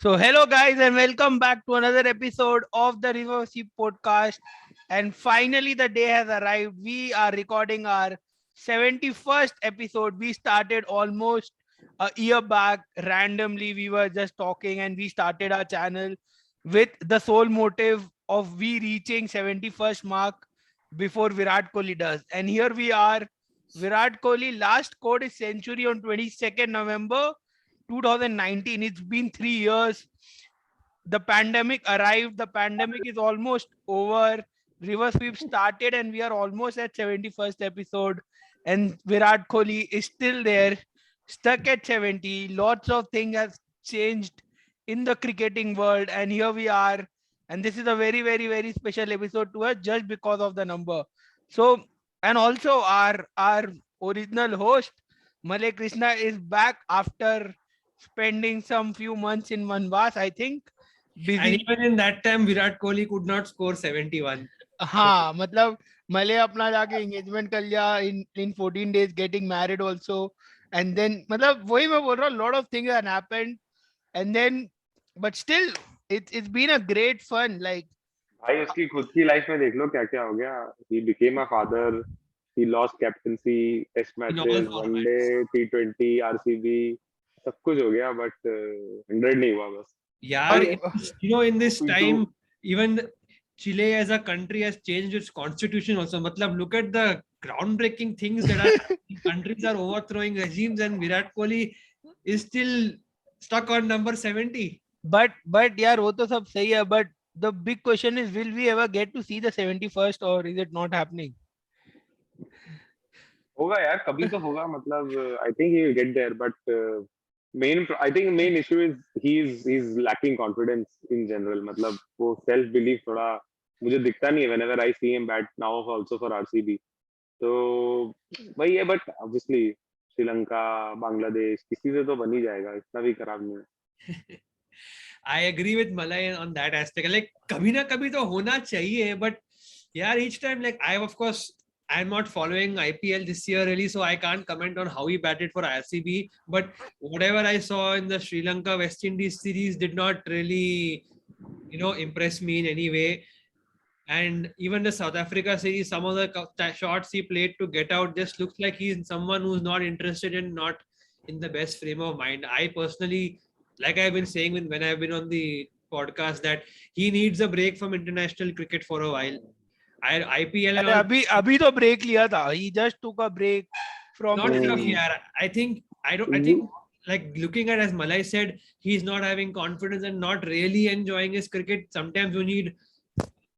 So, hello guys, and welcome back to another episode of the Rivership podcast. And finally, the day has arrived. We are recording our 71st episode. We started almost a year back. Randomly, we were just talking, and we started our channel with the sole motive of we reaching 71st mark before Virat Kohli does. And here we are. Virat Kohli last scored his century on 22nd November 2019. It's been 3 years. The pandemic arrived. The pandemic is almost over. River sweep started, and we are almost at 71st episode. And Virat Kohli is still there, stuck at 70. Lots of things have changed in the cricketing world, and here we are. And this is a very, very, very special episode to us just because of the number. So, and also our original host Malay Krishna is back after spending some few months in Vanvas, I think. And Busy. even in that time, Virat Kohli could not score 71. हाँ मतलब मले अपना जाके engagement कर लिया in 14 days, getting married also, and then मतलब वही मैं बोल रहा हूँ, lot of things that happened, and then but still it's been a great fun. Like भाई उसकी खुद की लाइफ में देख लो क्या क्या हो गया. He became a father. He lost captaincy, test In all matches, formats. one-day, T20, RCB, सब कुछ हो गया, but 100 नहीं हुआ बस. Yeah, in this We time, do. even Chile as a country has changed its constitution also. Matlab, look at the groundbreaking things that are countries are overthrowing regimes, and Virat Kohli is still stuck on number 70. but यार वो तो सब सही है, but the big question is, will we ever get to see the 71st, or is it not happening? होगा यार, कभी तो होगा. मतलब I think he will get there, but I think main issue is he's lacking confidence in general. मतलब वो self belief थोड़ा मुझे दिखता नहीं है whenever I see him bat now also for RCB. तो वही है, but obviously श्रीलंका, बांग्लादेश, किसी से तो बन ही जाएगा, इतना भी खराब नहीं है. I agree with Malay on that aspect. Like, kabhi na kabhi to hona chahiye, but yeah, each time, like, I'm not following IPL this year really, so I can't comment on how he batted for RCB. But whatever I saw in the Sri Lanka West Indies series did not really, impress me in any way. And even the South Africa series, some of the shots he played to get out just looks like he's someone who's not interested and not in the best frame of mind. I personally, like I've been saying when I've been on the podcast, that he needs a break from international cricket for a while. IPL and all. अभी तो break लिया था. He just took a break from Not enough, series. yeah. I think like looking at, as Malay said, he's not having confidence and not really enjoying his cricket. Sometimes you need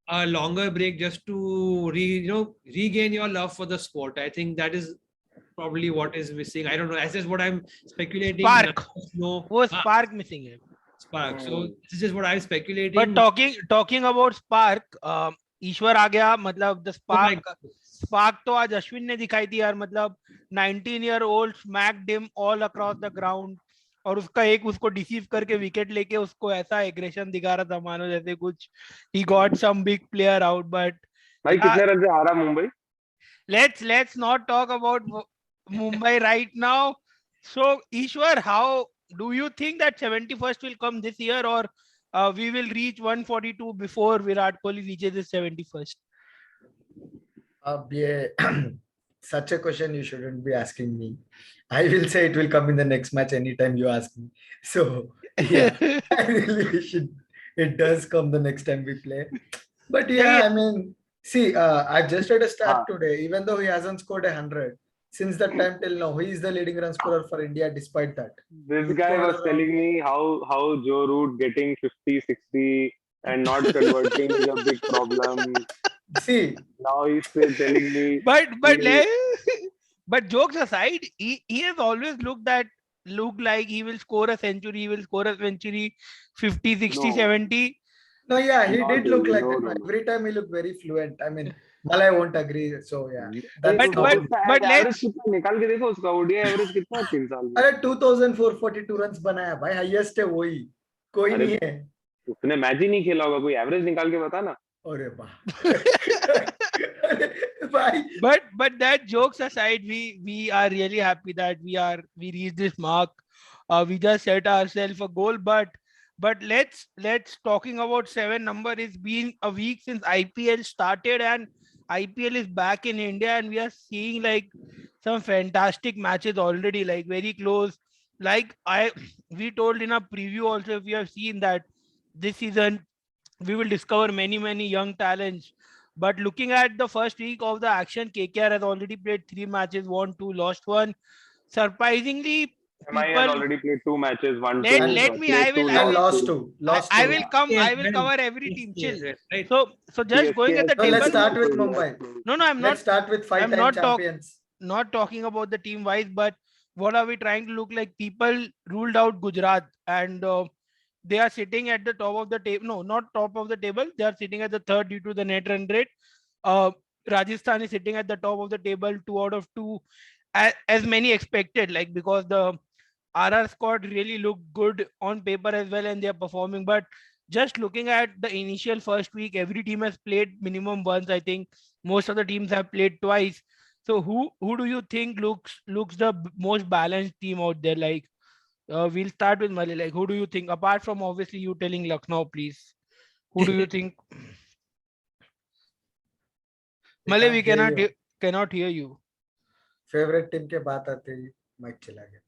a longer break just to regain your love for the sport. I think that is probably what is missing. I don't know. That's just what I'm speculating. Spark. No, वो spark missing है. spark. So this is just what I'm speculating. But talking about spark, ईश्वर आ गया. मतलब the spark तो आज अश्विन ने दिखाई थी यार. मतलब 19-year-old smacked him all across the ground, और उसका एक उसको डिसीव करके विकेट लेके उसको ऐसा एग्रेशन दिखा रहा था मानो जैसे कुछ he got some big player out. But भाई कितने रन से हारा Mumbai? let's not talk about Mumbai right now. So Ishwar, how do you think that 71st will come this year, or we will reach 142 before Virat Kohli reaches his 71st? Yeah, such a question you shouldn't be asking me. I will say it will come in the next match anytime you ask me. So yeah, I really wish it does come the next time we play. But yeah, I mean, see, I just read a stat today. Even though he hasn't scored 100 since that time till now, he is the leading run scorer for India. Despite that, This guy was telling me how Joe Root getting 50, 60 and not converting is a big problem. See, now he's still telling me. But jokes aside, he has always looked like he will score a century. He will score a century, 50, 60, 70. No, yeah, he did look like that. Every time he looked very fluent. I mean, Malay won't agree. So yeah. But let's निकाल के देखो उसका ODI average कितना है 3 साल में. अरे 2442 runs बनाया भाई, हाईएस्ट है वही, कोई नहीं है. उसने मैच ही नहीं खेला होगा, कोई एवरेज निकाल के बता ना. अरे वाह. but that jokes aside, we are really happy that we reached this mark. We just set ourselves a goal, but But let's talking about 7 number. It's been a week since IPL started, and IPL is back in India, and we are seeing like some fantastic matches already, like very close. Like we told in a preview also, if you have seen that this season we will discover many young talents. But looking at the first week of the action, KKR has already played 3 matches, won 2, lost 1. Surprisingly, MI has people already played 2 matches, won let two, let me played I two, will I And will lost lost two. two. Lost I two. will come. I will well, cover every team. Chill. well, right? So just going at the CSK No, has let's table. played start with also, he has Mumbai. played. No, I'm Let's not. start with I'm five-time not champions. talking about the team wise, but what are we trying to look like? People ruled out Gujarat, and they are sitting at the top of the table. No, not top of the table. They are sitting at the third due to the net run rate. Uh, Rajasthan is sitting at the top of the table, 2 out of 2, as many expected. Like because the RR squad really looked good on paper as well, and they are performing. But just looking at the initial first week, every team has played minimum once. I think most of the teams have played twice. So who do you think looks the most balanced team out there? Like we'll start with Mali. Like who do you think, apart from obviously you telling Lucknow, please? Who do you think? We Mali, can't we hear you. cannot hear you. Favorite team के बात आते ही mic चला गया.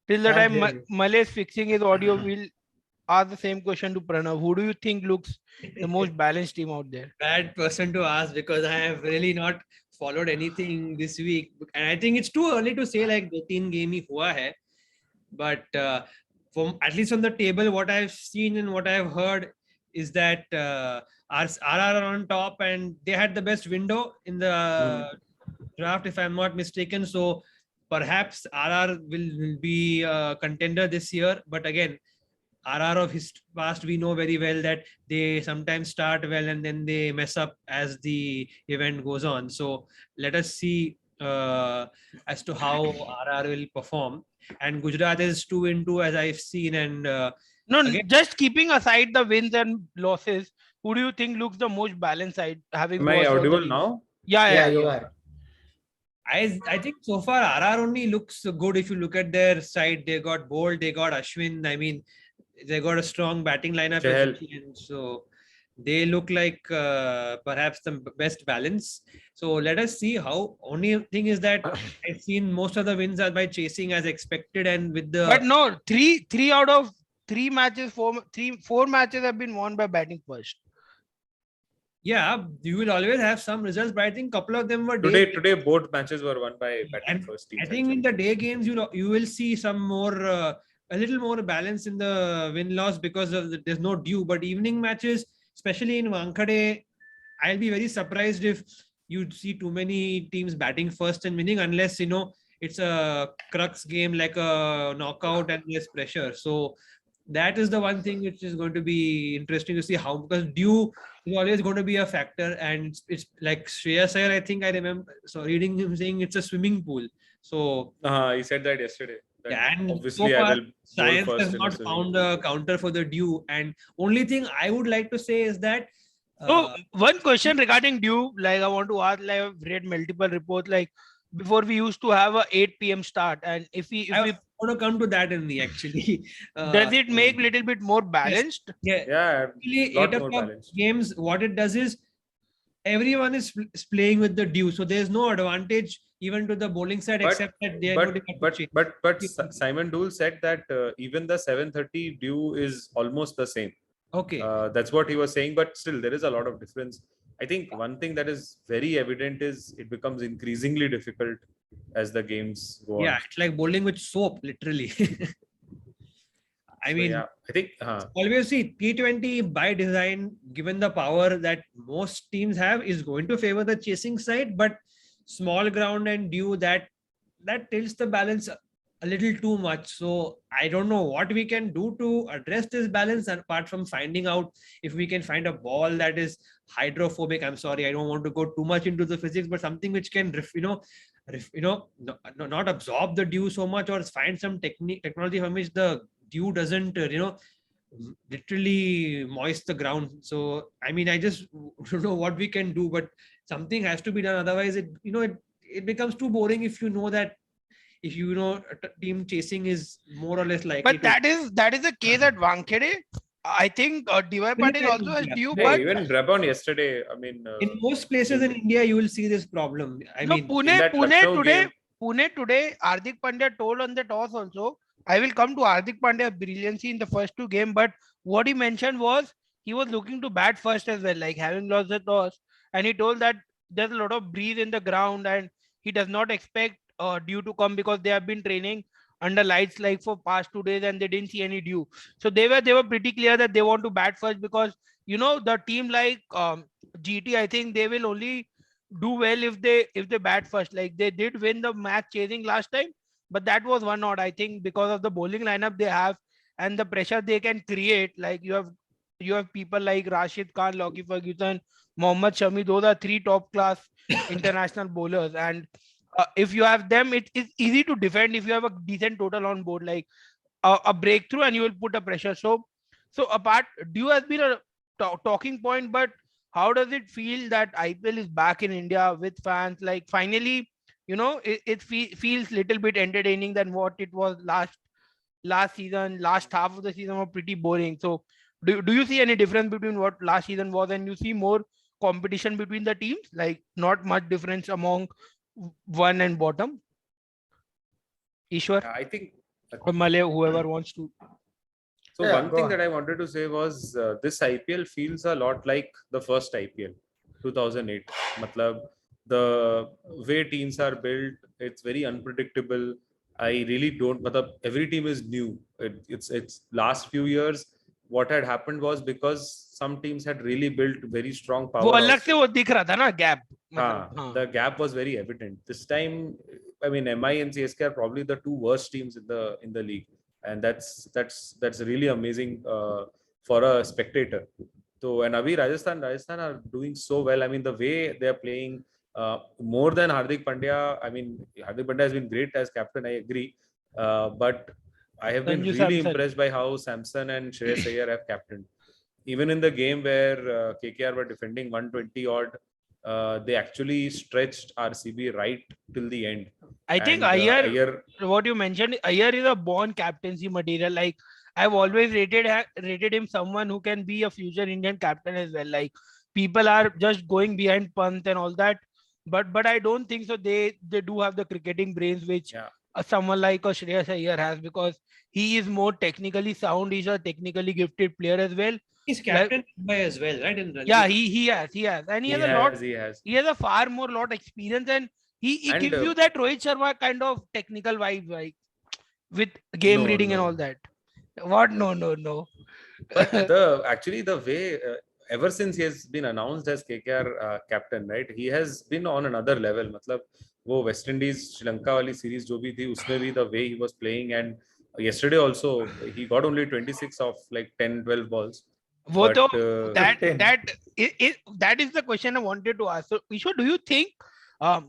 Till the Can't time hear you. Mali is fixing his audio, we'll ask the same question to Pranav. Who do you think looks the most balanced team out there? Bad person to ask because I have really not followed anything this week, and I think it's too early to say like the 3 game ही हुआ है. But from at least on the table, what I've seen and what I've heard is that RR are on top, and they had the best window in the draft, if I'm not mistaken. So perhaps RR will be a contender this year. But again, RR of his past, we know very well that they sometimes start well and then they mess up as the event goes on. So let us see as to how RR will perform. And Gujarat is 2-2 as I've seen. And No, again, just keeping aside the wins and losses, who do you think looks the most balanced side, having Am I watched all the audible teams? now? Yeah, You you are. I think so far RR only looks good. If you look at their side, they got Bolt, they got Ashwin. I mean, they got a strong batting lineup as Chahal. well, and so they look like perhaps the best balance. So let us see how. Only thing is that I've seen most of the wins are by chasing as expected, and with the But no, three out of 3 matches, 4 matches have been won by batting first. yeah, you will always have some results, but I think couple of them were Today both matches were won by batting and first I teams. think in the day games you will see some more a little more balance in the win loss because of there's no due. But evening matches, especially in Wankhede, I'll be very surprised if you see too many teams batting first and winning, unless it's a crux game like a knockout and there's pressure. So that is the one thing which is going to be interesting to see how, because due is always going to be a factor, and it's like Shreyas Iyer, I think I remember reading him saying it's a swimming pool. So He said that yesterday. That yeah, and obviously so I far will bowl science first has in a not swimming found pool. a counter for the due. And only thing I would like to say is that So one question regarding due, like I want to ask, like I've read multiple reports, like before we used to have a 8 p.m. start, and if we I want to come to that in the actually. does it make little bit more Yes. balanced? Yeah, Yeah, actually, lot 8 more o'clock balanced. games, what it does is everyone is playing with the due, so there's no advantage even to the bowling side, except that they are not able to chase. But Simon Dool said that even the 7:30 due is almost the same. Okay. That's what he was saying, but still there is a lot of difference. I think one thing that is very evident is it becomes increasingly difficult as the games go on. Yeah, it's like bowling with soap, literally. I mean, yeah, I think always see T20 by design, given the power that most teams have, is going to favor the chasing side, but small ground and due that tilts the balance a little too much. So I don't know what we can do to address this balance, apart from finding out if we can find a ball that is hydrophobic. I'm sorry, I don't want to go too much into the physics, but something which can not absorb the dew so much, or find some technology from which the dew doesn't literally moist the ground. So I mean, I just don't know what we can do, but something has to be done, otherwise it becomes too boring if you know that if team chasing is more or less likely. But that is the case at Wankhede. I think DY Patil also has due, Hey, but even Brabon yesterday, I mean, in most places in India, you will see this problem. I no, mean, Pune, that Pune Lucknow today, game- Pune today, Hardik Pandya told on the toss also. I will come to Hardik Pandya's brilliancy in the first two games, but what he mentioned was he was looking to bat first as well, like having lost the toss, and he told that there's a lot of breeze in the ground, and he does not expect dew to come because they have been training under lights like for past 2 days and they didn't see any dew. So they were pretty clear that they want to bat first because the team like GT, I think they will only do well if they bat first. Like they did win the match chasing last time, but that was one odd. I think because of the bowling lineup they have and the pressure they can create. Like you have people like Rashid Khan, Lockie Ferguson, Mohammad Shami. Those are three top class international bowlers, and if you have them, it is easy to defend if you have a decent total on board, like a breakthrough, and you will put a pressure. So apart, Dew has been a talking point, but how does it feel that IPL is back in India with fans? Like finally, it feels little bit entertaining than what it was last season. Last half of the season was pretty boring. So do you see any difference between what last season was and you see more competition between the teams? Like not much difference among one and bottom. Ishwar I think or Malay, whoever wants to. so. Yeah, One go thing on. that I wanted to say was this IPL feels a lot like the first IPL, 2008. Matlab, the way teams are built, it's very unpredictable. I really don't. Matlab, every team is new. It's last few years. What had happened was because some teams had really built very strong वो अलग powerhouse. से वो दिख रहा था ना gap The gap was very evident. This time, I mean, MI and CSK are probably the two worst teams in the league, and that's really amazing for a spectator. So, and Abhi Rajasthan are doing so well. I mean, the way they are playing more than Hardik Pandya. I mean, Hardik Pandya has been great as captain. I agree, but I have been Sanju really Samson. impressed by how Samson and Shreyas Iyer have captained. Even in the game where KKR were defending 120 odd, they actually stretched RCB right till the end. I think And Iyer, what you mentioned, Iyer is a born captaincy material. Like I've always rated him someone who can be a future Indian captain as well. Like people are just going behind Pant and all that, but I don't think so. They do have the cricketing brains which yeah, someone like a Shreyas Iyer has, because he is more technically sound. He's a technically gifted player as well. he's Like captain in Mumbai as well, right? In Ranji. yeah, he has, and he has a lot. he has. He has a far more lot experience, and he And gives you that Rohit Sharma kind of technical vibe, like with game no, reading and all no. that. What? No. But actually the way ever since he has been announced as KKR captain, right? He has been on another level. मतलब वो West Indies Sri Lanka वाली series जो भी थी उसमें भी the way he was playing, and yesterday also he got only 26 of like 10-12 balls. वो But तो that 10. that is the question I wanted to ask. So, Ishwar, do you think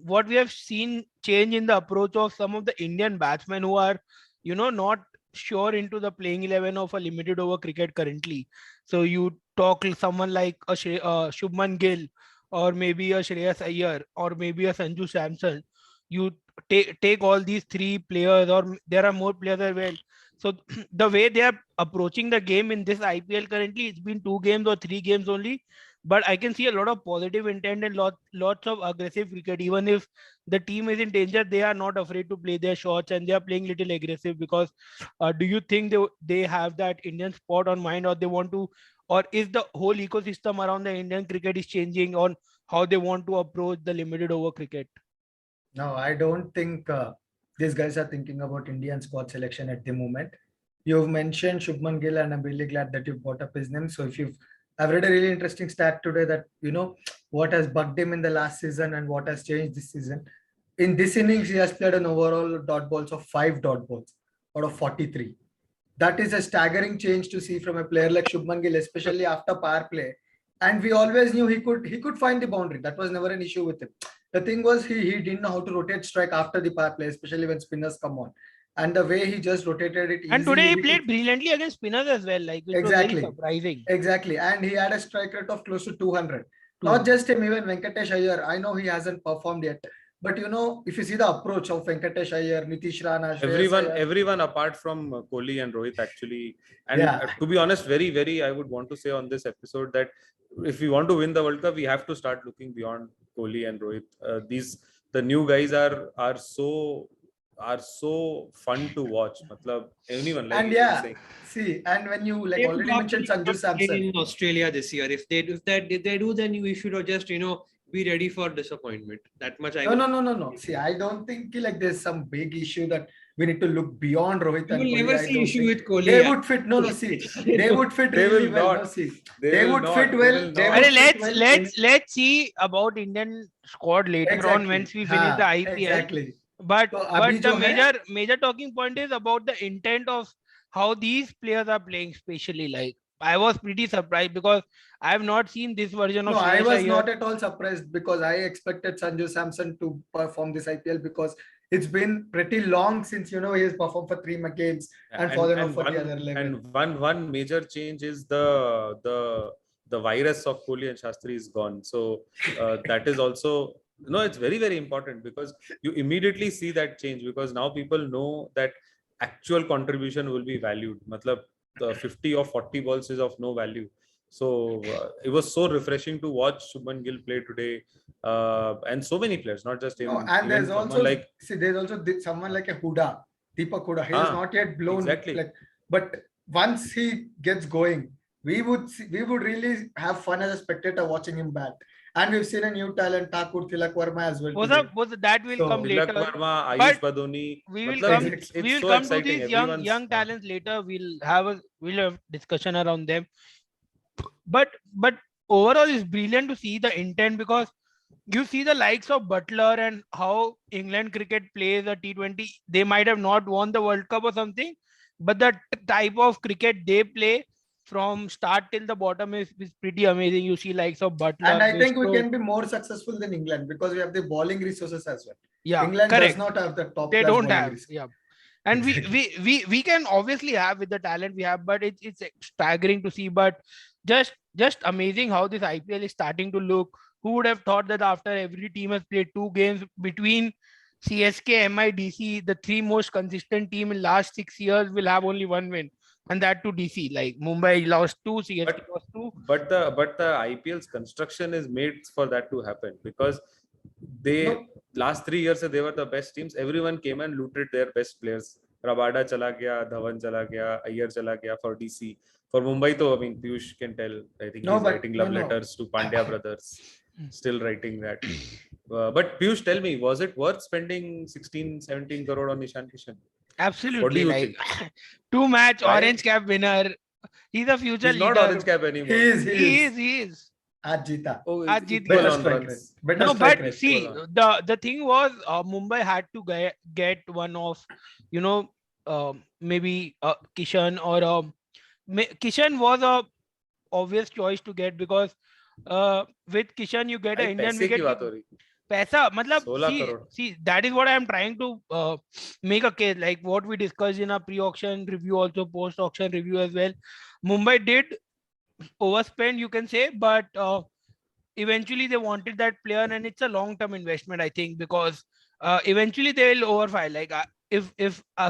what we have seen change in the approach of some of the Indian batsmen who are, not sure into the playing 11 of a limited over cricket currently? So you talk someone like a Shubman Gill, or maybe a Shreyas Iyer, or maybe a Sanju Samson. You take all these three players, or there are more players as well. So the way they are approaching the game in this IPL currently, it's been 2 games or 3 games only, but I can see a lot of positive intent and lots of aggressive cricket. Even if the team is in danger, they are not afraid to play their shots and they are playing little aggressive. Because do you think they have that Indian spot on mind, or they want to, or is the whole ecosystem around the Indian cricket is changing on how they want to approach the limited over cricket? No, I don't think these guys are thinking about Indian spot selection at the moment. You've mentioned Shubman Gill, and I'm really glad that you brought up his name. So I've read a really interesting stat today that what has bugged him in the last season and what has changed this season. In this innings, he has played an overall dot balls of 5 dot balls out of 43. That is a staggering change to see from a player like Shubman Gill, especially after power play. And we always knew he could find the boundary. That was never an issue with him. The thing was he didn't know how to rotate strike after the power play, especially when spinners come on. And the way he just rotated it easily. And today he played brilliantly against spinners as well, like which was very surprising. Exactly. And he had a strike rate of close to 200. Not just him, even Venkatesh Iyer. I know he hasn't performed yet, But if you see the approach of Venkatesh Iyer, Nitish Rana, Shreyas Iyer, everyone apart from Kohli and Rohit actually. And Yeah. to be honest, very, I would want to say on this episode that if we want to win the World Cup, we have to start looking beyond Kohli and Rohit. The new guys are so fun to watch. Matlab, anyone like and you were yeah, saying. see, and when you They would already mentioned probably Sanju not play Samson. in Australia this year. If they do, then we should have just be ready for disappointment. That much I No. See, I don't think like there's some big issue that we need to look beyond Rohit You and will Kohli. never I see don't issue think with Kohli. they yeah. would fit. No, see, they would fit They really will well. not. No, see, They they will would not. fit They well. will They not. would Arey, fit well let's see about Indian squad later on Exactly. once we finish the IPL. Exactly. But So, abhi the jo hai- major talking point is about the intent of how these players are playing. Especially, like I was pretty surprised because I have not seen this version of No, I Shreyas was Iyer. not at all surprised because I expected Sanju Samson to perform this IPL because it's been pretty long since he has performed for 3 games and fallen off for the other 11. And one major change is the virus of Kohli and Shastri is gone. So that is also it's very important because you immediately see that change because now people know that actual contribution will be valued. Matlab, the 50 or 40 balls is of no value. So it was so refreshing to watch Shubman Gill play today, and so many players, not just him. No, and even there's someone also like there's also someone like a Huda, Deepak Huda. He is not yet blown. exactly. But once he gets going, we would really have fun as a spectator watching him bat. And we've seen a new talent, Thakur Tilak Verma as well. That will come Tilak later. Verma, But Ayush Badoni. We will Matlab, come. it's We will so come to exciting. these Everyone's- young talents later. We'll have discussion around them. But overall, it's brilliant to see the intent because you see the likes of Butler and how England cricket plays a T20. They might have not won the World Cup or something, but the type of cricket they play from start till the bottom is pretty amazing. You see likes of Butler. And I think we Bairstow. can be more successful than England because we have the bowling resources as well. Yeah, England correct. does not have the top They class don't bowling have. resources. Yeah. And we can obviously have with the talent we have, but it's staggering to see. But just amazing how this IPL is starting to look. Who would have thought that after every team has played 2 games between CSK, MIDC, the 3 most consistent team in last 6 years will have only 1 win, and that to DC. Like Mumbai lost 2, CSK lost 2. But the IPL's construction is made for that to happen because they last 3 years they were the best teams. Everyone came and looted their best players. Rabada chala gaya, Dhawan chala gaya, Iyer chala gaya for DC. For Mumbai, though, I mean, Piyush can tell. I think he's writing love letters to Pandya brothers. Still writing that. But Piyush, tell me, was it worth spending 16-17 crore on Ishan Kishan? Absolutely. What do you like think? 2-match Why? orange cap winner. He's a future He's leader. not orange cap anymore. He is. He is. Aaj jeeta. Oh, Aaj jeet equal Better on strike rate. runs. Better No, strike but rate. see, the thing was Mumbai had to get one of, maybe Kishan or Kishan was a obvious choice to get because with Kishan you get an भाई, Indian पैसे की wicket. बात हो रही. Paisa, matlab, 16 crore. see, that is what I am trying to make a case, like what we discussed in our pre-auction review, also post-auction review as well. Mumbai did overspend, you can say, but eventually they wanted that player, and it's a long-term investment, I think, because eventually they will overfile. Like if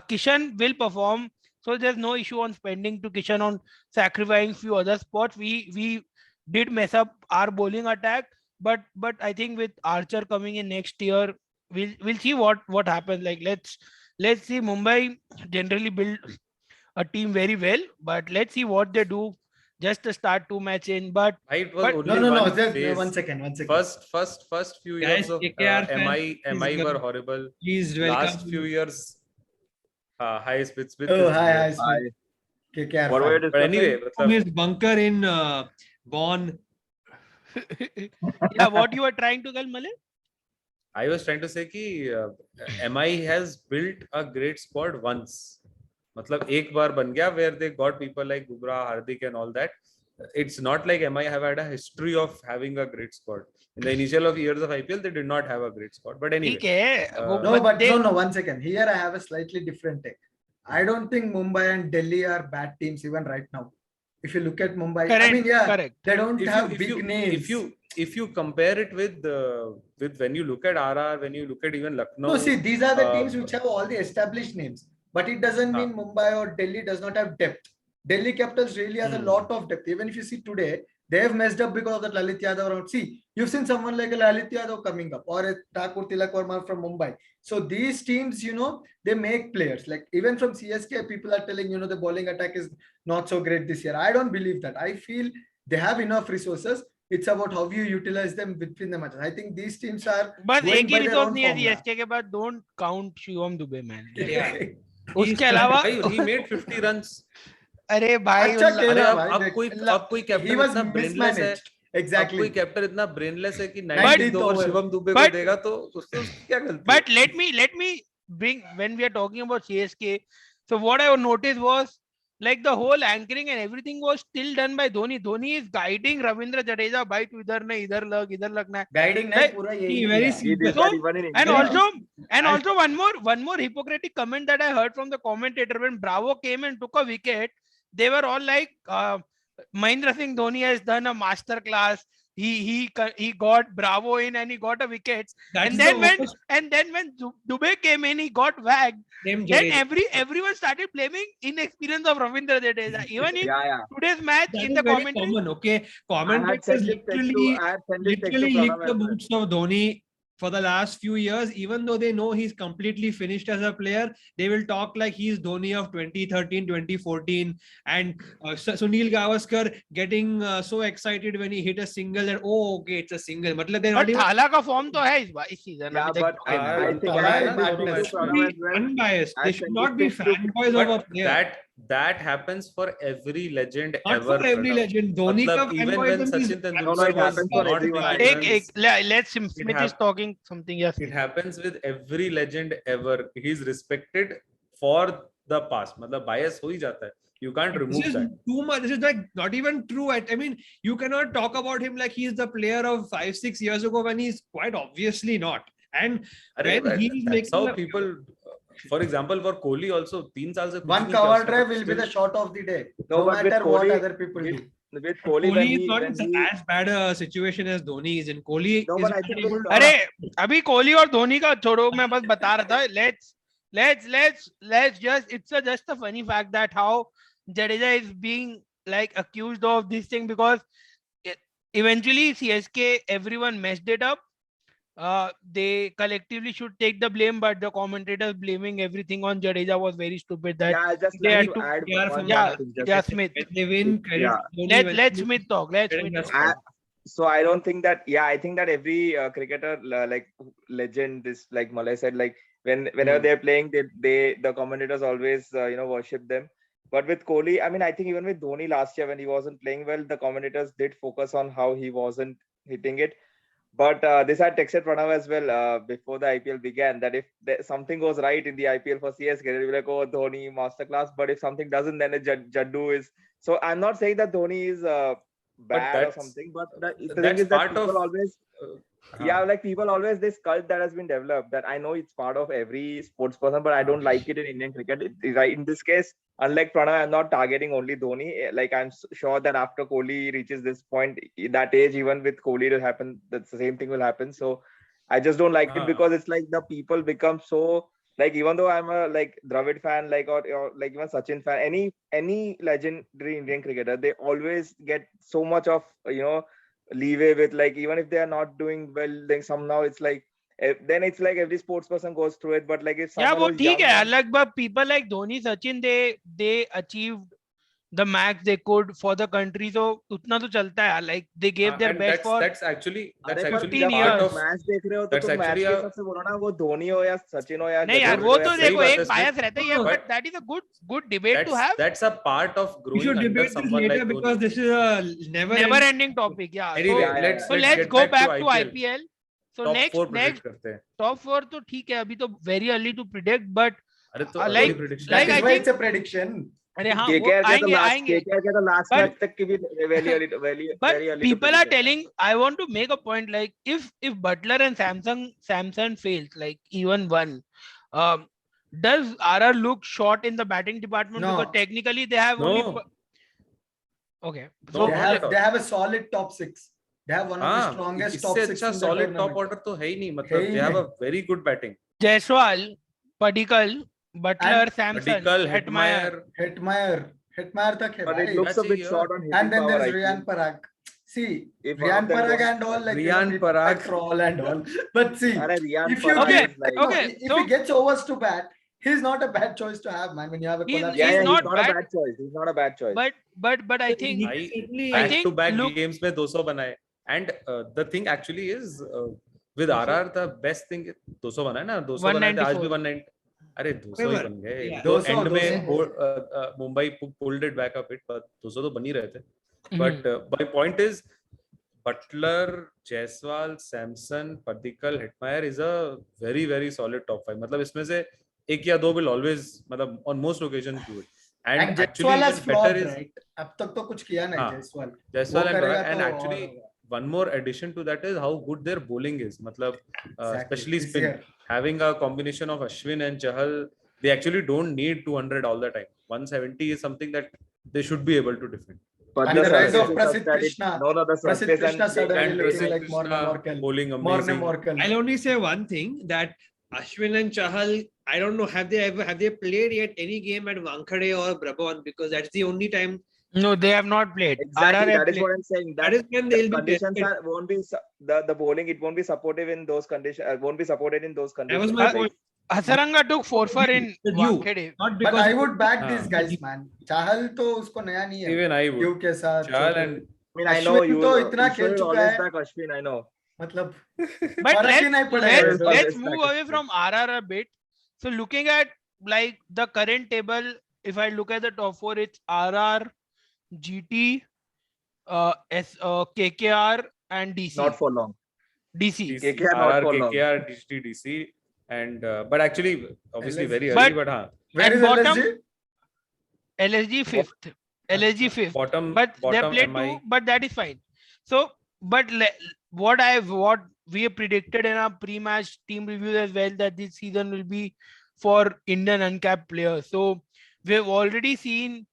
Kishan will perform, so there's no issue on spending to Kishan on sacrificing few other spots. We did mess up our bowling attack, but I think with Archer coming in next year, we'll see what happens. Like let's see. Mumbai generally build a team very well, but let's see what they do. Just to start 2 match in, but It was but- only No. one Just phase. one second. First few Guys, years of KKR fans, MI please were horrible. Please welcome. Last few years, hi Smith. Oh, hi, here. Smith. KKR What were fan. you But anyway, From his bunker in Bonn. yeah, what you are trying to tell, Malay? I was trying to say कि MI has built a great squad once. मतलब एक बार बन गया where they got people like Bumrah, Hardik and all that. It's not like MI have had a history of having a great squad. In the initial of years of IPL, they did not have a great squad. But anyway, ठीक है, No, but they- no. One second. Here I have a slightly different take. I don't think Mumbai and Delhi are bad teams even right now. If you look at Mumbai, I Correct, mean, yeah, correct. they don't if have you big names. if you compare it with when you look at RR, when you look at even Lucknow. No, see, these are the uh, teams which have all the established names, but it doesn't mean Mumbai or Delhi does not have depth. Delhi Capitals really has a lot of depth. Even if you see today, they have messed up because of that Lalit Yadav around. See, you've seen someone like a Lalit Yadav coming up or a Thakur Tilak Verma from Mumbai. So these teams, they make players. Like even from CSK, people are telling, the bowling attack is not so great this year. I don't believe that. I feel they have enough resources. It's about how you utilize them between the matches. I think these teams are बस going एक ही by their resource own नहीं है formula. CSK के बाद. Don't count Shivam Dubey man. Yeah. उसके अलावा he made 50 runs. अरे भाई अच्छा अरे खेला अब भाई, अब देख, कोई he कैप्टन was इतना ब्रेनलेस है. mismanaged. Exactly. अब कोई कैप्टन इतना ब्रेनलेस है कि 19th 19th over over. Shivam Dubey को But- देगा तो उससे उसकी क्या गलती है? But let me bring, when we are talking about CSK, so what I noticed was like the whole anchoring and everything was still done by Dhoni. Dhoni is guiding Ravindra Jadeja, भाई तू इधर लगना है. Guiding नहीं Like, पूरा he यही very किया. He did So, that even in and India. also one more hypocritic comment that I heard from the commentator when Bravo came and took a wicket. They were all like, Mahendra Singh Dhoni has done a master class. He got Bravo in and he got a wicket. That's And then the when worst Dubey came in, he got wagged. name Then Jadeja. everyone started blaming inexperience of Ravindra Jadeja. Even in Yeah. today's match, That in is the very commentary, common. Okay, I had commentators sent this text to literally lick Pranav the as well. boots of Dhoni for the last few years. Even though they know he's completely finished as a player, they will talk like he's Dhoni of 2013, 2014. And Sunil Gavaskar getting so excited when he hit a single that, oh, okay, it's a single. Matlab they're but not even Thala का form तो है इस season. Yeah, अभी but तक I think Thala I है sent ना this दोनों text to match में. Pranav be as well. unbiased. I They sent should this not be text to- fanboys of a But player. that happens for every legend Not ever. for every Pranav. legend. Dhoni ka मतलब even when fanboyism is Sachin No, Tendulkar it was happens for not everyone. winning Take runs, let's Smith is talking something. Yes. it happens with every legend ever. He's respected for the past. मतलब bias हो ही जाता है. You can't This remove is that. too much. This is like not even true. I mean, you cannot talk about him like he's the player of 5-6 years ago when he's quite obviously not. And अरे when he's that's making how people. For example, for Kohli also 3 साल से कुछ One नहीं किया cover उसने, drive but will be the still- shot of the day. No, No but with matter what Kohli- other people do. With Kohli, Kohli is not when he as bad a situation as Dhoni is in. Kohli No, is but I think able with to- अरे अभी कोहली और धोनी का छोड़ो, मैं बस बता रहा था. Let's just a funny fact that how Jadeja is being like accused of this thing because eventually CSK everyone messed it up. They collectively should take the blame, but the commentators blaming everything on Jadeja was very stupid. That I just they like had to to- add Yeah, one from- more yeah, thing, just- yeah, Smith. when they win, credit Yeah. Dhoni, when Let they Smith talk. Let credit Smith us. talk. So I don't think that. Yeah, I think that every cricketer like legend, this like Malay said, like whenever they're playing, the commentators always worship them. But with Kohli, I mean, I think even with Dhoni last year when he wasn't playing well, the commentators did focus on how he wasn't hitting it. But this had texted Pranav as well before the IPL began that if something goes right in the IPL for CSK, they'll be like, oh, Dhoni masterclass. But if something doesn't, then Jaddu is. So I'm not saying that Dhoni is bad or that's- something, but the thing that's is that part people of- always. Yeah, like people always this cult that has been developed that I know it's part of every sports person, but I don't like it in Indian cricket. Right in this case, unlike Pranav, I'm not targeting only Dhoni. Like I'm sure that after Kohli reaches this point, that age, even with Kohli, it'll happen. The same thing will happen. So I just don't like it because it's like the people become so like even though I'm a like Dravid fan, like or like even Sachin fan, any legendary Indian cricketer, they always get so much of leeway with like even if they are not doing well, then somehow it's like then it's like every sports person goes through it. But like if Yeah, someone वो who's ठीक young है. and- लगभग people like Dhoni, Sachin, they achieved the max they could for the country. So उतना तो चलता है. Like they gave their and best for. that's actually अरे पर 15 जब years. आप मैच देख रहे हो तो That's तुम मैच actually के a- हिसाब से बोलो ना वो धोनी हो या सचिन हो या नहीं यार, द्रविड़ वो हो या तो सही देखो बात एक है, bias Smith. रहता ही है, No, but that is a good debate to have. That's a part of We growing should under debate this someone later like because Dhoni. this is a Never ending topic. Yeah. Anyway, Yeah, yeah, So yeah. let's get go back to IPL. IPL. So Top 4 next predict करते हैं. top 4 तो ठीक है, अभी तो very early to predict, but अरे तो like- early prediction. like That I is why think- it's a prediction. अरे हाँ वो KKR आएंगे. के तो लास्ट But- मैच तक की भी very early But very early to people are predict है. telling, I want to make a point like if Butler and Samson fails like even one, does RR look short in the batting department No. because technically they have No. only Okay. No, So They not have at all. they have a solid top six. They have one of the हाँ, strongest top इससे six अच्छा in the solid top tournament. order तो है ही नहीं. है मतलब ही they have a नहीं. very good batting. Jaiswal, Padikkal, Butler, And Samson, Padikkal, Hetmeyer. Hetmeyer tak hai But it bhai. looks a That's bit a short on hitting And then power. there's I feel. Riyan Parag. See, If one Riyan of them Parag goes, and all, like Riyan people Parag. like troll and all. But see, Riyan if you Parag Okay, is like, no, okay, if so- he gets overs to bat, he's not a bad choice to have, man. When you have a He's- collapse, he's he's not not bad. a bad choice. He's not a bad choice. But I think He certainly- I Back think to back look- games में 200 बनाए. And the thing actually is with RR the best thing 200 बनाए ना, 200 बनाए थे, आज भी 190. अरे 200 ही बन गए. Yeah. तो 200, end में 200. Mumbai pulled it back a bit, but 200 तो बन ही रहे थे. Mhm. But my point is Butler, Jaiswal, Samson, Padikkal, Hetmeyer is a very very solid top 5. मतलब इसमें से एक या दो will always मतलब on most occasions do it. And actually Jaiswal has even flopped, better is right? अब तक तो कुछ किया नहीं हाँ. Jaiswal. Jaiswal वो and करेगा Parag, and तो actually और होगा. one more addition to that is how good their bowling is. मतलब Exactly. especially This spin, year. having a combination of Ashwin and Chahal, they actually don't need 200 all the time. 170 is something that they should be able to defend. But And the the rise of surface Prasidh that it- Krishna. No, the Prasidh surface Krishna and suddenly And looking Prasidh like Morne Krishna Morkel. bowling Morne amazing. Morkel. I'll only say one thing, that Ashwin and Chahal, I don't know, have they played yet any game at Wankhede or Brabant, because that's the only time. no, they have not played. Exactly, RR have that is played. what I'm saying. That is when they'll be conditions tested. won't be the bowling. It won't be supportive in those conditions. Won't be supported in those conditions. That was my Like, point. Hasaranga took 4 for in With you. Wankhede. Not But because I would back हाँ. these guys, man. Chahal तो उसको नया नहीं है. Even I would. Q के साथ. Chahal छोटे- and I mean, I know Ashwin you. तो इतना you खेल should चुका always है. back Ashwin. I know. मतलब But फर्क ही नहीं पड़ेगा. let's Always move back away Ashwin. from RR a bit. So looking at like the current table, if I look at the top 4, it's RR, GT, KKR and DC. Not for long. DC. KKR not RR, for long. KKR, DCT, DC, and but actually obviously LSG. very But- early, but हाँ. Where At is bottom, LSG? LSG 5th. LSG 5th. Bottom, But they bottom played MI. 2, but that is fine. So, but what we have predicted in our pre-match team reviews as well, that this season will be for Indian uncapped players. So we have already seen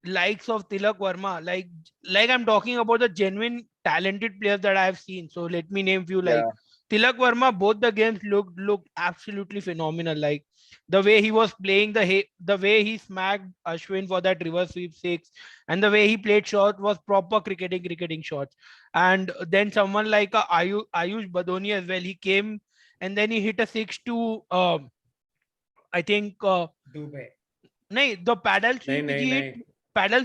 likes of Tilak Verma, like I'm talking about the genuine talented players that I have seen. So let me name few. Like Yeah. Tilak Verma, both the games looked absolutely phenomenal. Like the way he was playing, the way he smacked Ashwin for that reverse sweep 6, and the way he played shot was proper cricketing shots. And then someone like Ayush Badoni as well, he came and then he hit a 6 to I think Dubai. the paddle sweep which he hit, paddle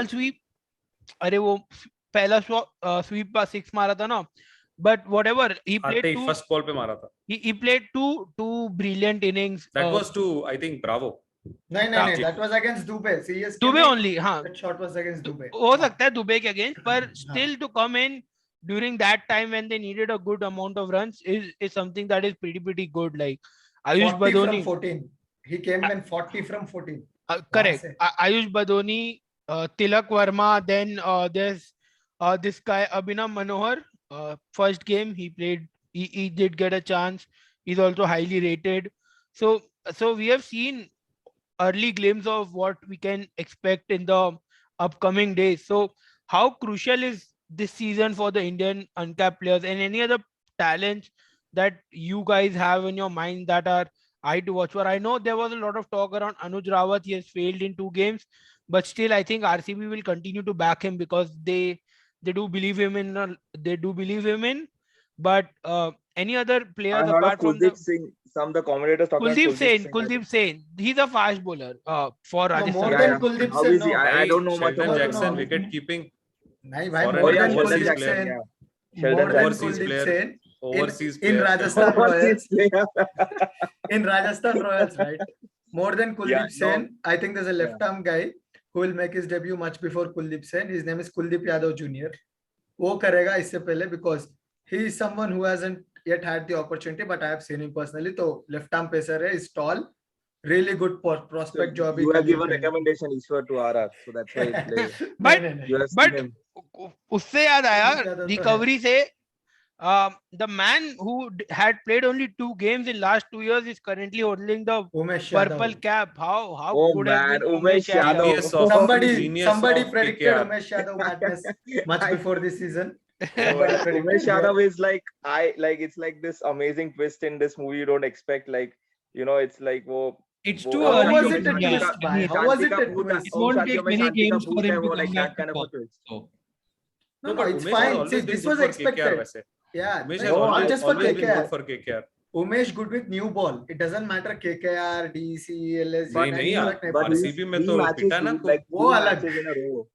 sweep अरे वो पहला SVEEP का 6 मारा था ना, but whatever, he played आते ही two, first ball पे मारा था. he played two brilliant innings. That was to I think Bravo. No, that was against Dubai. CSK Dubai में only, हाँ that shot was against Dubai. हो सकता है Dubai के अगेंस्ट, पर still to come in during that time when they needed a good amount of runs is something that is pretty good. Like Ayush 40 from Badoni, 14. He came in 40 from 14. correct. से? Ayush Badoni, Tilak Verma, then there's this guy Abhinav Manohar. First game he played, he did get a chance. He's also highly rated. So we have seen early glimpse of what we can expect in the upcoming days. So how crucial is this season for the Indian uncapped players, and any other talents that you guys have in your mind that are eye to watch for? I know there was a lot of talk around Anuj Rawat. He has failed in 2 games, but still I think RCB will continue to back him because they do believe him in. But any other I players heard of apart from the Kuldeep Singh. Some of the commentators talking about Kuldeep Sen, he's a fast bowler for No, Rajasthan. more Yeah, than yeah. Kuldeep How Sen, is he? no. I don't know much Sheldon about Jackson him. wicket keeping. नहीं भाई, Foreign more than overseas Kuldeep player. Sen. Yeah. Sheldon More than Overseas Kuldeep player. Sen. Overseas In player. Rajasthan Royals. Overseas player. In Rajasthan Royals, right? More than Kuldeep Yeah, no. Sen, I think there's a left-arm guy who will make his debut much before Kuldeep Sen. His name is Kuldeep Yadav Jr. वो करेगा इससे पहले because he is someone who hasn't yet had the opportunity, but I have seen him personally. तो left-arm pacer है, is tall, really good prospect job. You have given recommendation Ishwar to RR, so that's why he played. But You have seen but him. उससे याद आया Kuldeep Yadav तो recovery से The man who had played only 2 games in last 2 years is currently holding the Umesh purple Yadav. cap. How Oh good has man, been Umesh Yadav? Genius of genius Somebody of predicted KKR. Umesh Yadav madness much I- before this season. No, Somebody Umesh predicted Yadav is like it's like this amazing twist in this movie you don't expect. Like, it's like It's वो too How early. was it a Yeah, twist, I bhai? mean, How was it a शांति का twist? it Om won't Shanti take में many शांति का games for भूत है him to वो come like back that to kind of a top. twist. So, No, but it's Umesh has fine. always See, been this good was for KKR. expected. वैसे. Yeah, Umesh no, has not always, just for always been KKR. good for KKR. Umesh good with new ball. It doesn't matter KKR, DC, LSG. नहीं नहीं RCB में तो पिटा ना खूब. like वो 2 अलग. matches in a row.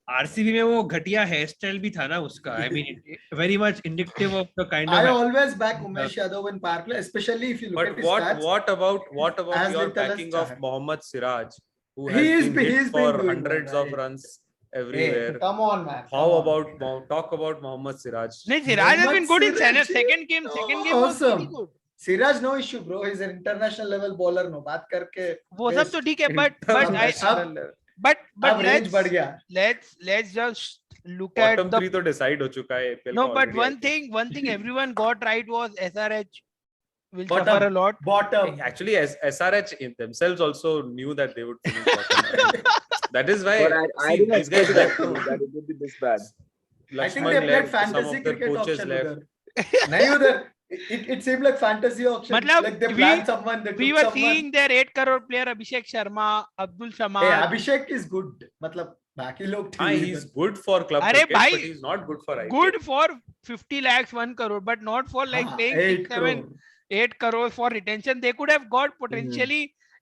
RCB में वो घटिया हेयर स्टाइल भी था ना उसका. I mean, very much indicative of the kind I of. always back Umesh Yadav in power play, especially if you look But at his stats. what about as your little as backing of Chahar. Mohammad Siraj, who He has is- been hit he's for been doing hundreds well, of right? runs everywhere? Hey, come on, man. How come on. about talk about Mohammad Siraj? No, Siraj has been good in Mohammad Siraj, second game. no, Second game was pretty awesome. good. Siraj no issue, bro. He's an international level bowler. No, बात करके. वो सब तो ठीक है, but International अब range बढ़ गया. let's just look at bottom the 3 तो decide हो चुका है APL no, का but already, one thing everyone got right was SRH will Bottom. suffer a lot. Bottom. Actually, SRH in themselves also knew that they would finish bottom. That is why But I see, didn't these guys expect left. that it would be this bad. I think Lakshman they played left, some fantasy of their cricket coaches option. left. नहीं उधर. It seemed like fantasy auction. मतलब like they we- planned someone. They We took were someone. seeing their 8 crore player Abhishek Sharma, Abdul Hey, Samad. Abhishek is good. मतलब बाकी लोग हाँ, ठीक he's है. good for club अरे cricket, भाई, but he's not good for IPL. Good for 50 lakhs, 1 crore, but not for like हाँ, paying 8 6, 7, crore. 8 crores for retention. They could have got potentially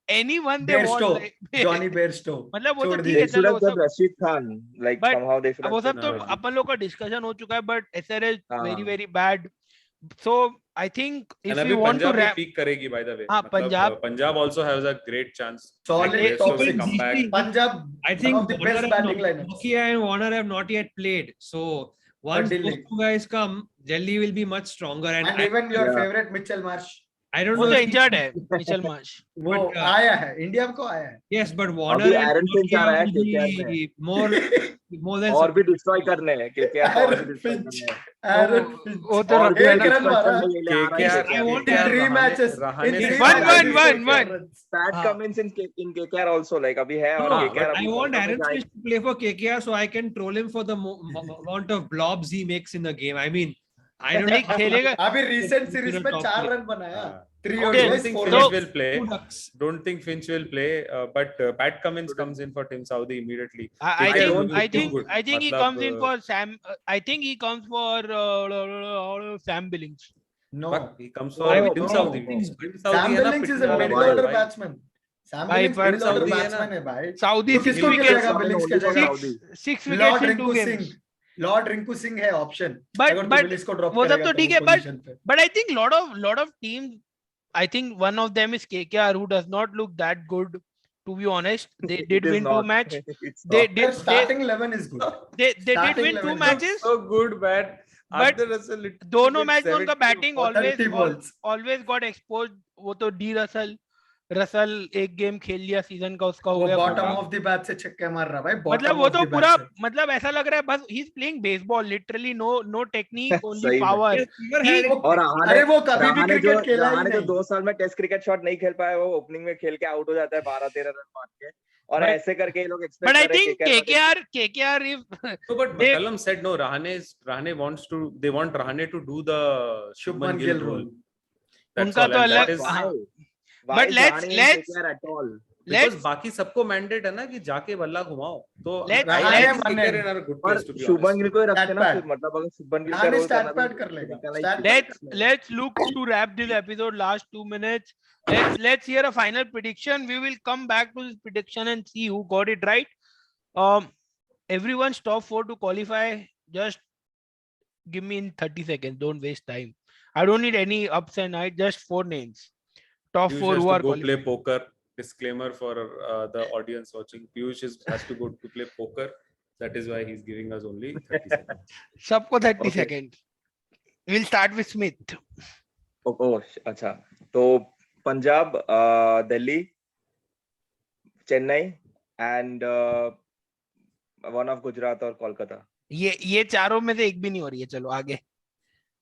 anyone they want. Bairstow. like- Johnny Bairstow. मतलब वो तो छोड़ ठीक दिए. है, They should चलो have वो got सब Rashid Khan. Like But somehow they should have वो सब got तो हाँ. अपन लोग का डिस्कशन हो चुका है, but SRH very हाँ. very bad. So I think if And you अभी want to Punjab भी wrap, peak करेगी, by the way. हाँ, मतलब, Punjab also has a great chance. Solid Players top will six. come back. Punjab, I one think of the best batting lineups. Nokia and Warner have not yet played. So once Delhi. those 2 guys come, Delhi will be much stronger. And And even your Yeah. favorite Mitchell Marsh. I don't वो know. तो if he- injured है, Mitchell Marsh. वो But, आया है. India को आया है. Yes, but Warner अभी and Aaron Finch uh Nokia रहा है will KKR be more than और भी डिस्ट्रॉय करने हैं KKR को और भी Aaron destroy Finch. करने हैं. Aaron Finch. वो तो और भी एक run destruction मारा. के लिए आ रहा है KKR, I want In KKR 3 matches. Rahane In से 3 One, matches, one, he one. runs. Pat हाँ. Cummins in KKR also like अभी है और No, KKR but I अभी want final Aaron में Finch to play for KKR so I can troll him for the amount of blobs he makes in the game. I mean, I don't नहीं खेलेगा. अभी recent series में Top 4 player. run बनाया. हाँ. 3 Okay, Don't ODIs, think 4 Finch so- will play. 2 ducks. Don't think Finch will play. But Pat Cummins comes in for Tim Saudi immediately. I KKR is looking think too good. he मतलब, comes in for Sam. I think he comes for Sam Billings. No. But he comes for No, Tim no, Saudi. no. Tim Sam है ना, Billings is a पिटने middle वाला order भाई. batsman. Sam भाई, Billings पर middle order Saudi है ना. batsman है भाई. Saudi तो 6 किसको wickets, खेलेगा Billings के जगह? Saudi. 6 Lord wickets in 2 Rinku games. Singh. Lord Rinku Singh है option. But- अगर but तू Billings को drop वो सब करेगा तो तो ठीक वो है, but- position पे. But I think lot of teams. I think one of them is KKR, who does not look that good. To be honest, they did It is win 2 not. matches. It's They not. Their did. starting 11 is good. They did starting win 2 11 matches. So good, but But Arthur Russell, it- दोनों with match में उनका 70 batting balls, always 30 balls. always got exposed. वो तो D Russell एक game खेल लिया season का, उसका हो वो गया bottom पूरा. of the bat से छक्के मार रहा भाई. मतलब Bottom वो of तो the bat पूरा से. मतलब ऐसा लग रहा है बस he is playing baseball, literally no technique, only सही में. Power. Yes, never had it. और अरे वो कभी भी क्रिकेट खेला ही रहाणे जो नहीं. 2 साल में टेस्ट क्रिकेट शॉट नहीं खेल पाया, वो ओपनिंग में खेल के आउट हो जाता है 12-13 रन मार के, और But- ऐसे करके ये लोग But एक्सपेक्ट I कर रहे think KKR if No, but They- McCallum said no. Rahane wants to. They want Rahane to do the Shubman Gill role. That's उनका all, तो and that अलग- is- हाँ. Why But is let's- Rahane in let's- KKR at all? because let's बाकी सबको mandate है ना कि जाके बल्ला घुमाओ. तो Let's- I Rahane think one KKR end. are a good और place to be Shubman honest. Gill को ही रखते Stat ना pad. फिर, मतलब अगर शुभमन गिल का रहाणे रोल stat करना pad तो कर लेगा. निकालना ही Stat चाहिए. pad. let's look to wrap this episode. Last 2 minutes. Let's hear a final prediction. We will come back to this prediction and see who got it right. Everyone's top 4 to qualify. Just give me in 30 seconds. Don't waste time. I don't need any ups and downs. Just 4 names. Top Piyush 4 has who to are go play qualified. poker. Disclaimer for the audience watching. Piyush has to go to play poker. That is why he's giving us only 30 seconds. सबको 30 Okay. seconds. We'll start with Smith. ओह अच्छा, तो Punjab, Delhi, Chennai and one of Gujarat और कोलकाता. ये चारों में से एक भी नहीं हो रही है. चलो आगे.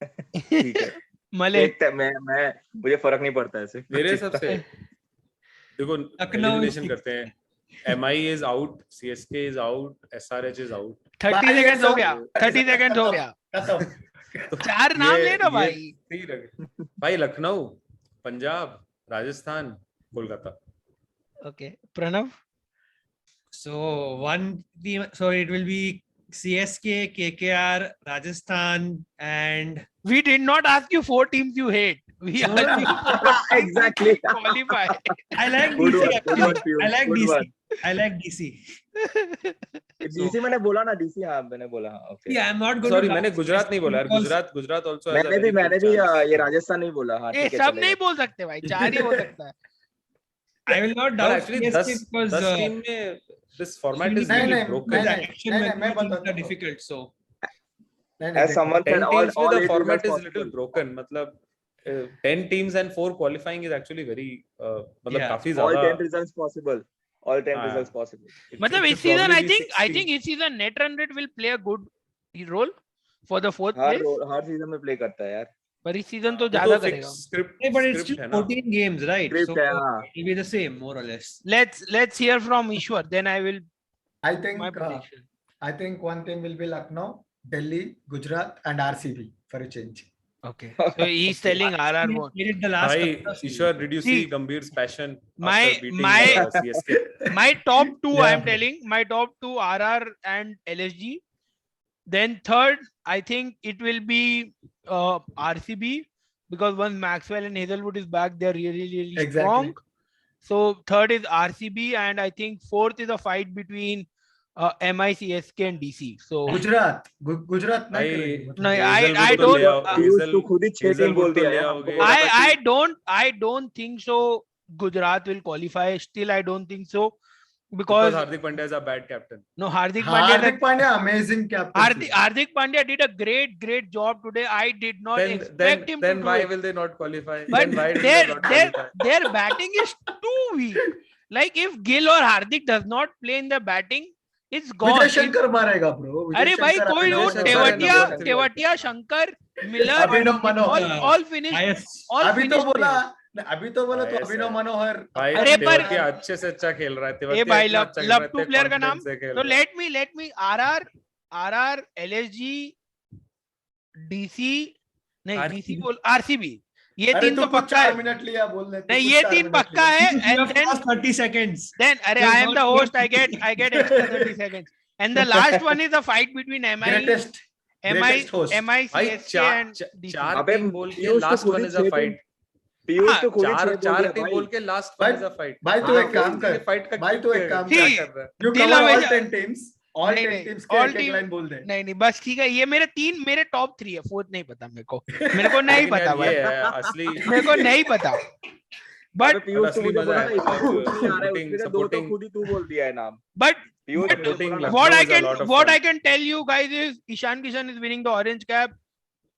ठीक है मले देखते हैं, मैं मुझे फर्क नहीं पड़ता ऐसे मेरे हिसाब से देखो लखनऊ एलिमिनेशन करते हैं. MI is out, CSK is out, SRH is out. 30 भाई, सेकंड हो सब- गया, 30 सेकंड हो गया. खत्म. चार नाम लेना भाई. सही लगे भाई. Lucknow, Punjab, Rajasthan, Kolkata. Okay, Pranav. So one team. So it will be CSK, KKR, Rajasthan, and We did not ask you 4 teams you hate. We No, asked you 4 teams Exactly. you qualify. I like Good DC. one, good Actually. one, Piyush, I like good DC. one. I like DC. DC मैंने बोला ना, DC हाँ मैंने बोला हाँ okay. Yeah, I'm not going sorry to. मैंने गुजरात नहीं बोला यार. because Gujarat also has a मैंने very भी good chance. ये राजस्थान नहीं बोला. हाँ ये ठीक है सब चलेगा. नहीं बोल सकते भाई, 4 ही हो सकता है. I will not But doubt actually CSK 10 because 10 team में this format is नहीं, really नहीं, broken. the नहीं, action नहीं, when मैं teams बताता are हूँ. difficult. So As someone 10 said, teams all में the 8 format is results little possible. broken. मतलब 10 teams and 4 qualifying is actually very मतलब Yeah. काफी All ज्यादा. 10 results possible. All 10 हाँ. results possible. मतलब It इस should season probably I be think 16. इस season net run rate will play a good role for the 4th her place. Her season में play करता है यार. पर इस सीजन तो वो ज्यादा तो करेगा. fix script hey, but it's script still है ना. 14 games, right? Script So है, it हाँ. will be the same more or less. Let's hear from Ishwar, then I will I my think prediction. I think one team will be Lucknow, Delhi, Gujarat, and RCB for a change. Okay, so he's telling RR We what. played it the last. भाई couple of seasons. Ishwar, did you see See, Gambhir's passion my- after beating my- CSK? My top 2 Yeah, I am bro. telling, my top 2 RR and LSG. Then third I think it will be RCB, because once Maxwell and Hazelwood is back, they're really Exactly. strong. So third is RCB, and I think fourth is a fight between MI, CSK and DC. So Gujarat नहीं भाई करेगी मतलब. No, Hazelwood I तो don't- ले आओ- Piyush Hazel- तो खुद ही 6 team Hazelwood बोल तो दिया ले है. आओगे. हमको बोला था कि I don't think so Gujarat will qualify. Still I don't think so, because because Hardik Pandya is a bad captain. no, Hardik Pandya Hardik Pandya amazing captain. Hardik Pandya did a great job today. I did not expect him to Then do why it. will they not qualify? But Then why will they not qualify? their batting is too weak. Like if Gill or Hardik does not play in the batting, it's gone. Vijay Shankar मारेगा bro. अरे भाई कोई अभिनव वो शंकर तेवतिया है number 3. Tewatia Shankar Miller अभिनव मनोहर. all finished Bias. all अभी तो finished बोला players. अभी तो बोला तो Bias अभिनव है. मनोहर. भाई अरे पर- तेवतिया अच्छे से अच्छा खेल रहा है. ए तेवतिया भाई इतना अच्छा खेल लब रहा है, टू इतने प्लेयर का नाम. confidence से खेल तो रहा है. let me RR LSG DC नहीं RCB. DC बोल RCB. ये अरे 3 तू तो कुछ पक्का 4 है. मिनट लिया बोलने. नहीं ये 3 पक्का है. You And have then lost 30 seconds. अरे You I have am the not host. lost I get extra 30 seconds. And the last one is a fight between MI Greatest host. भाई CSK and DC. चार अबे team बोल के पीयूष तो last खुद one he is a 6 fight. Piyush तो खुद ही 6 चार बोल चार दिया टीम भाई. बोल के लास्ट भाई- वन इज अ फाइट. भाई तू एक काम कर. फाइट का भाई तू एक काम क्या See, कर रहा है? You दिल cover all हमेशा- 10 teams. All नहीं, 10 नहीं, teams के all एक team- लाइन बोल दे. नहीं बस ठीक है. ये मेरे टॉप 3 है. फोर्थ नहीं पता मेरे को नहीं लेकिन पता यार भाई. ये है असली. मेरे को नहीं पता. अबे But पीयूष तो असली मुझे मजा बोला है. ना इसको कुछ नहीं आ रहा है. Supporting- उसने दो तो supporting- खुद ही तू बोल दिया है नाम. but पीयूष but मुझे supporting बोला ना. Lucknow what I is a can lot of what fun. I can tell you guys is Ishan Kishan is winning the orange cap.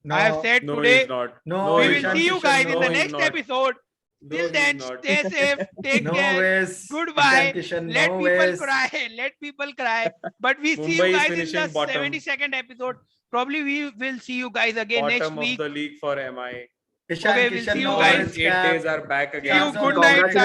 No, I have said No, today. he's not. No, We he's will Ishan see you Kishan, guys in no, the he's next not. episode. No, Till he's then, not. stay safe. Take no care. ways. Goodbye. Ishan Kishan, Let no people ways. cry. Let people cry. But we see you Mumbai is guys in the finishing bottom. 72nd episode. Probably we will see you guys again next Bottom of week. the league for MI. Ishan Okay, we'll Kishan, see you no guys. orange 8 cap. days are back See you. again. Good night.